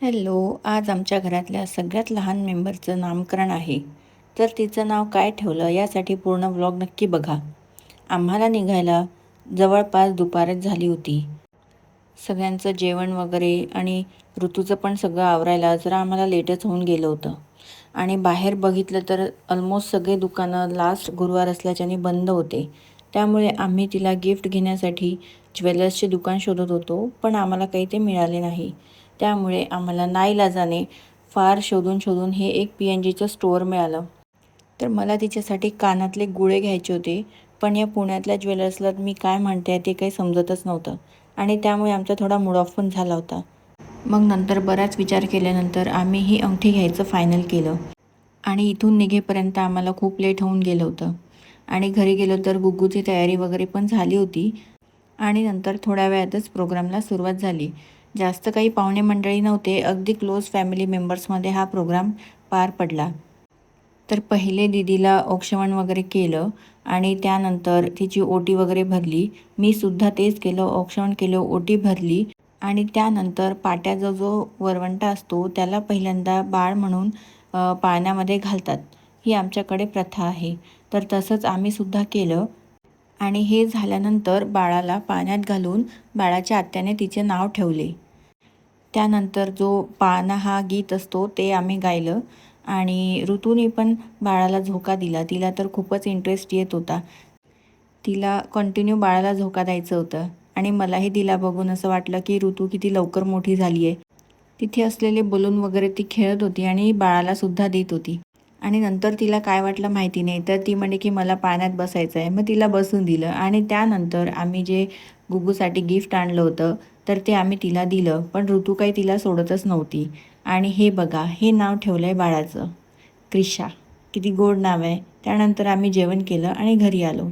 Hello. आज आमच्या घरातल्या सगळ्यात लहान मेंबरचं नामकरण आहे. तर तिचं नाव काय ठेवलं यासाठी पूर्ण व्लॉग नक्की बघा. आम्हाला निघायला जवळपास दुपारच झाली होती. सगळ्यांचं जेवण वगैरे आणि ऋतूचं पण सगळं आवरायला जरा आम्हाला लेटच होऊन गेलं होतं. आणि बाहेर बघितलं तर ऑलमोस्ट सगळे दुकानं लास्ट गुरुवार असल्याच्याने बंद होते. त्यामुळे आम्ही तिला गिफ्ट घेण्यासाठी ज्वेलर्सचे दुकान शोधत होतो, पण आम्हाला काही ते मिळाले नाही. त्यामुळे आम्हाला नाईलाजाने फार शोधून शोधून हे एक PNGचं स्टोअर मिळालं. तर मला तिच्यासाठी कानातले गुळे घ्यायचे होते, पण या पुण्यातल्या ज्वेलर्सला मी काय म्हणते आहे ते काही समजतच नव्हतं आणि त्यामुळे आमचा थोडा मूड ऑफ पण झाला होता. मग नंतर बराच विचार केल्यानंतर आम्ही ही अंगठी घ्यायचं फायनल केलं आणि इथून निघेपर्यंत आम्हाला खूप लेट होऊन गेलं होतं. आणि घरी गेलो तर गुग्गूची तयारी वगैरे पण झाली होती आणि नंतर थोड्या वेळातच प्रोग्रामला सुरुवात झाली. जास्त काही पाहुणे मंडळी नव्हते, अगदी क्लोज फॅमिली मेंबर्समध्ये हा प्रोग्राम पार पडला. तर पहिले दीदीला औक्षवण वगैरे केलं आणि त्यानंतर तिची ओटी वगैरे भरली. मी सुद्धा तेच केलं, औक्षवण केलं, ओटी भरली आणि त्यानंतर पाट्याचा जो वरवंटा असतो त्याला पहिल्यांदा बाळ म्हणून पाळण्यामध्ये घालतात. ही आमच्याकडे प्रथा आहे. तर तसंच आम्ही सुद्धा केलं आणि हे झाल्यानंतर बाळाला पाळण्यात घालून बाळाच्या आत्याने तिचे नाव ठेवले. त्यानंतर जो पाळणा हा गीत असतो ते आम्ही गायलं आणि ऋतूने पण बाळाला झोका दिला. तिला तर खूपच इंटरेस्ट येत होता. तिला कंटिन्यू बाळाला झोका द्यायचं होतं आणि मलाही तिला बघून असं वाटलं की ऋतू किती लवकर मोठी झाली आहे. तिथे असलेले बलून वगैरे ती खेळत होती आणि बाळालासुद्धा देत होती. आणि नंतर तिला काय वाटलं माहिती नाही, तर ती म्हणे की मला पाळण्यात बसायचं आहे. मग तिला बसून दिलं आणि त्यानंतर आम्ही जे गुग्गूसाठी गिफ्ट आणलं होतं तर ते आम्ही तिला दिलं. पण ऋतू काही तिला सोडतच नव्हती. आणि हे बघा, हे नाव ठेवलं आहे बाळाचं, क्रिशा. किती गोड नाव आहे. त्यानंतर आम्ही जेवण केलं आणि घरी आलो.